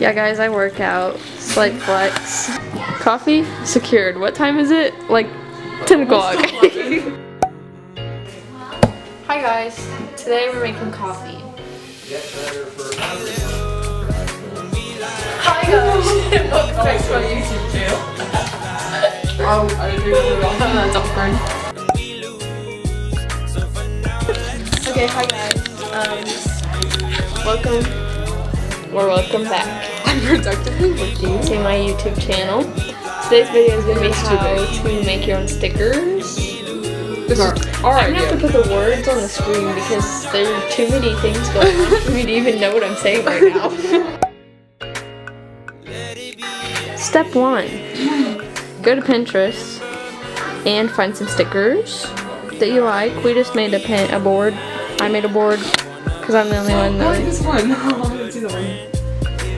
Yeah, guys, I work out. Slight flex. Coffee secured. What time is it? Like 10 o'clock. Hi guys. Today we're making coffee. Hi guys. Welcome back to my YouTube channel. I didn't even know that's awkward. Okay, hi guys. Welcome back. I'm productively working to my YouTube channel. Today's video is going to be how to make your own stickers. I'm going to have to put the words on the screen because there are too many things going on for me to even know what I'm saying right now. Step 1. Go to Pinterest and find some stickers that you like. We just made a board. I made a board because I'm the only one that... this one? I want to see the one.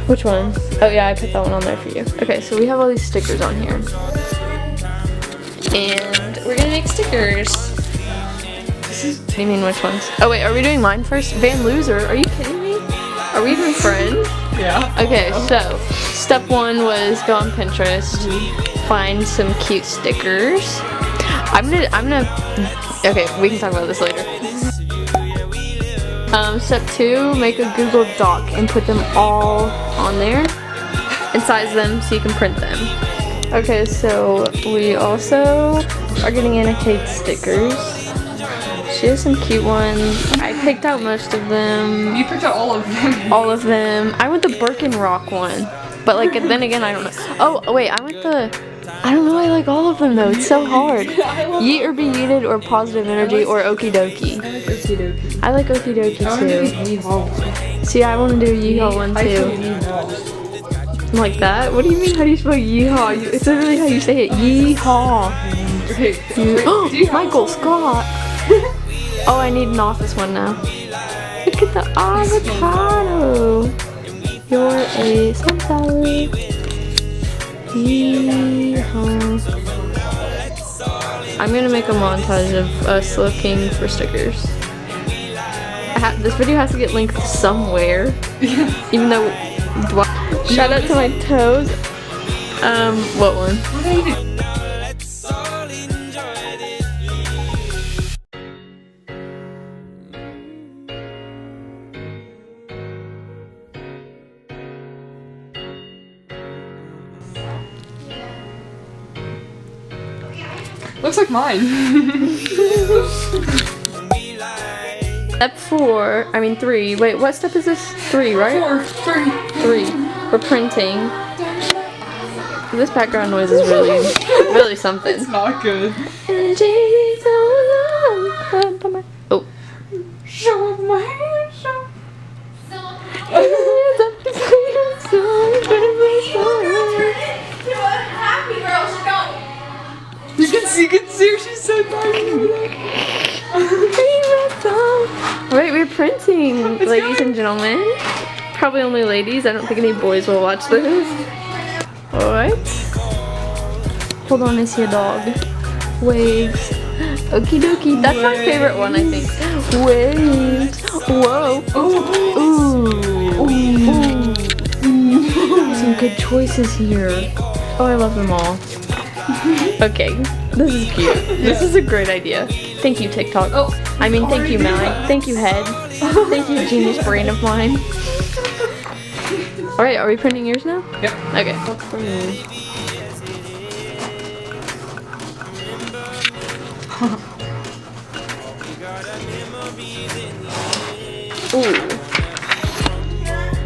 Which one? Oh yeah, I put that one on there for you. Okay, so we have all these stickers on here. And we're gonna make stickers. What do you mean which ones? Oh wait, are we doing mine first? Van Loser, are you kidding me? Are we even friends? Yeah. Okay, so step 1 was go on Pinterest, find some cute stickers. Okay, we can talk about this later. Step 2, make a Google Doc and put them all on there and size them so you can print them. Okay, so we also are getting Anna Kate stickers. She has some cute ones. I picked out most of them. You picked out all of them. All of them. I went the Birkin Rock one, but like then again I don't know. Oh wait, I went the. I don't know, I like all of them though, it's so hard. Yeet or be yeeted or positive energy or okie dokie. I like okie dokie. I like okie dokie too. See, I want to do a yeehaw one too. Like that? What do you mean, how do you spell yeehaw? It's literally how you say it, yeehaw. Okay. Michael Scott. Oh, I need an office one now. Look at the avocado. You're a sunflower. I'm gonna make a montage of us looking for stickers. This video has to get linked somewhere. Even though... Shout out to my toes. What one? Looks like mine. Step 3. Wait, what step is this? 3, right? 3. We're printing. This background noise is really something. It's not good. Oh. Show up my hand, show. You can see her, she's so dark. Alright, we're printing, ladies and gentlemen. Probably only ladies, I don't think any boys will watch this. Alright. Hold on, I see a dog. Waves. Okie dokie. That's my favorite one, I think. Waves. Whoa. Ooh. Some good choices here. Oh, I love them all. Okay, this is cute. This is a great idea. Thank you, TikTok. Thank you, Mallory. Thank you, Head. Thank you, genius brain of mine. Alright, are we printing yours now? Yep. Okay. Look for me. Ooh.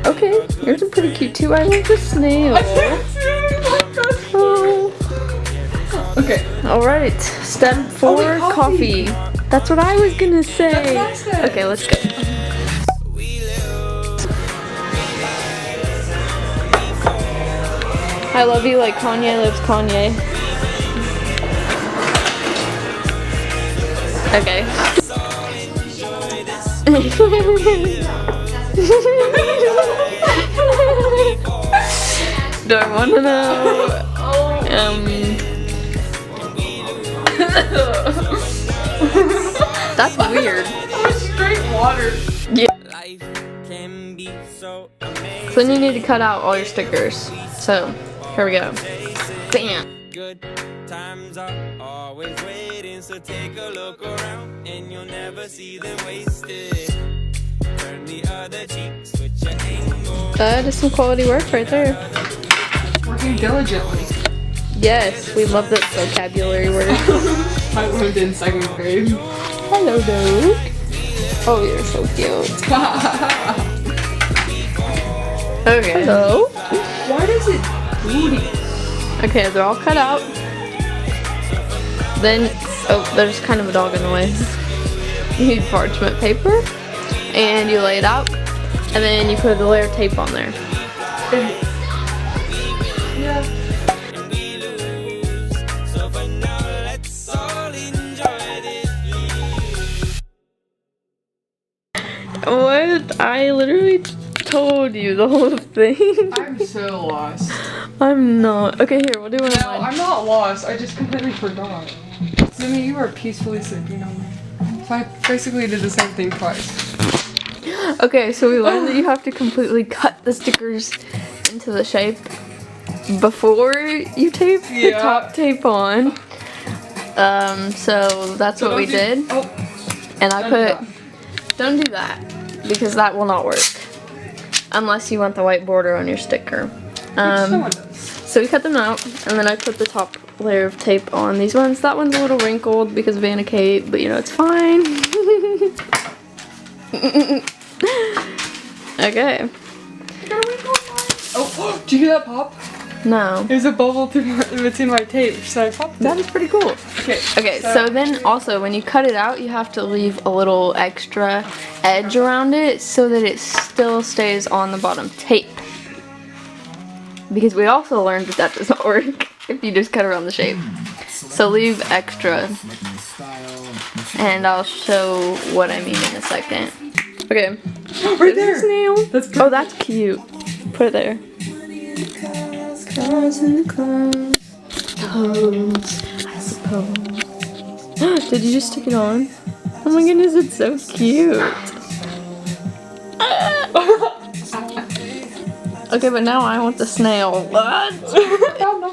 Okay, yours are pretty cute too. I love the snail. Oh. Okay. Alright, step 4, coffee. That's what I was gonna say. Okay, let's go. I love you like Kanye loves Kanye. Okay. Do I want to know? That's weird. That was straight water. Yeah. Life can be so amazing. So then you need to cut out all your stickers. So, here we go. Bam! Good times are always waiting, so take a look around and you'll never see them wasted. Turn the other cheek, switch your angle. That is some quality work right there. Working diligently. Yes, we love that vocabulary word. I learned in 2nd grade. Hello, dude. Oh, you're so cute. Okay. Hello. Why does it booty? Okay, they're all cut out. Then, oh, there's kind of a dog in the way. You need parchment paper, and you lay it out, and then you put a layer of tape on there. Yeah. So for now, let's all enjoy this. What? I literally told you the whole thing. I'm so lost. I'm not. Okay, here, we'll do one of No, mine. I'm not lost. I just completely forgot. Simi, you were peacefully sleeping on me. So I basically did the same thing twice. Okay, so we learned that you have to completely cut the stickers into the shape before you tape the top tape on. So that's what we did. Oh, And I don't do put, don't do that, because that will not work. Unless you want the white border on your sticker. someone does. So we cut them out, and then I put the top layer of tape on these ones. That one's a little wrinkled because of Anna Kate, but you know, it's fine. Okay. Oh, do you hear that pop? No. There's a bubble between my tape, so I popped it. That is pretty cool. Okay. Okay, so then also when you cut it out, you have to leave a little extra edge around it so that it still stays on the bottom tape. Because we also learned that that doesn't work if you just cut around the shape. So leave extra. And I'll show what I mean in a second. Okay. Right there. Snail. That's Oh, that's cute. Put it there. Clouds in the clouds. Toes, I suppose. Did you just stick it on? Oh my goodness, it's so cute. Okay, but now I want the snail. What?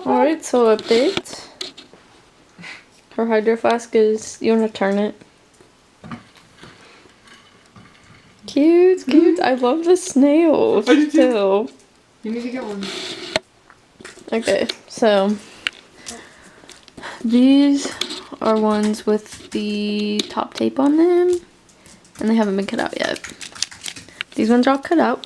Alright, so update. Her hydro flask is, you want to turn it? Cute, cute. I love the snail. I do too. Still. You need to get one. Okay, so these are ones with the top tape on them, and they haven't been cut out yet. These ones are all cut out.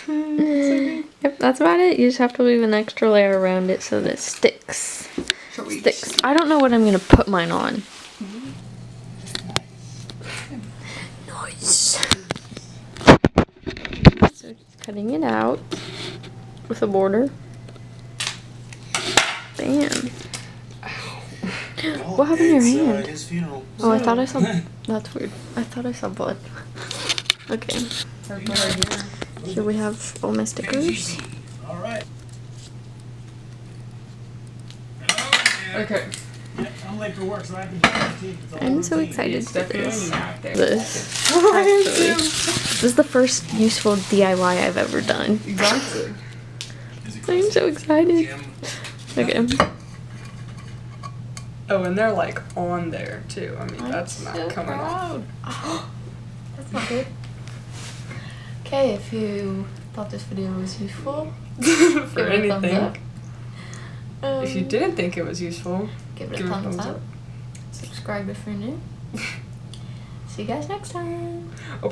Yep, that's about it. You just have to leave an extra layer around it so that it sticks. Sticks. I don't know what I'm gonna put mine on. Nice. So just cutting it out with a border. Bam. What happened to your hand? Oh, I thought I saw. That's weird. I thought I saw blood. Okay. Here we have all my stickers. Okay. I'm late for work, so I have to do 15. I'm so excited for this. This is the first useful DIY I've ever done. Exactly. I'm so excited. Okay. Oh, and they're like on there too. I mean, that's not so coming off. That's not good. Okay, if you thought this video was useful, For give it a thumbs anything. up. If you didn't think it was useful, Give it a thumbs up. Subscribe if you're new. See you guys next time. Oh,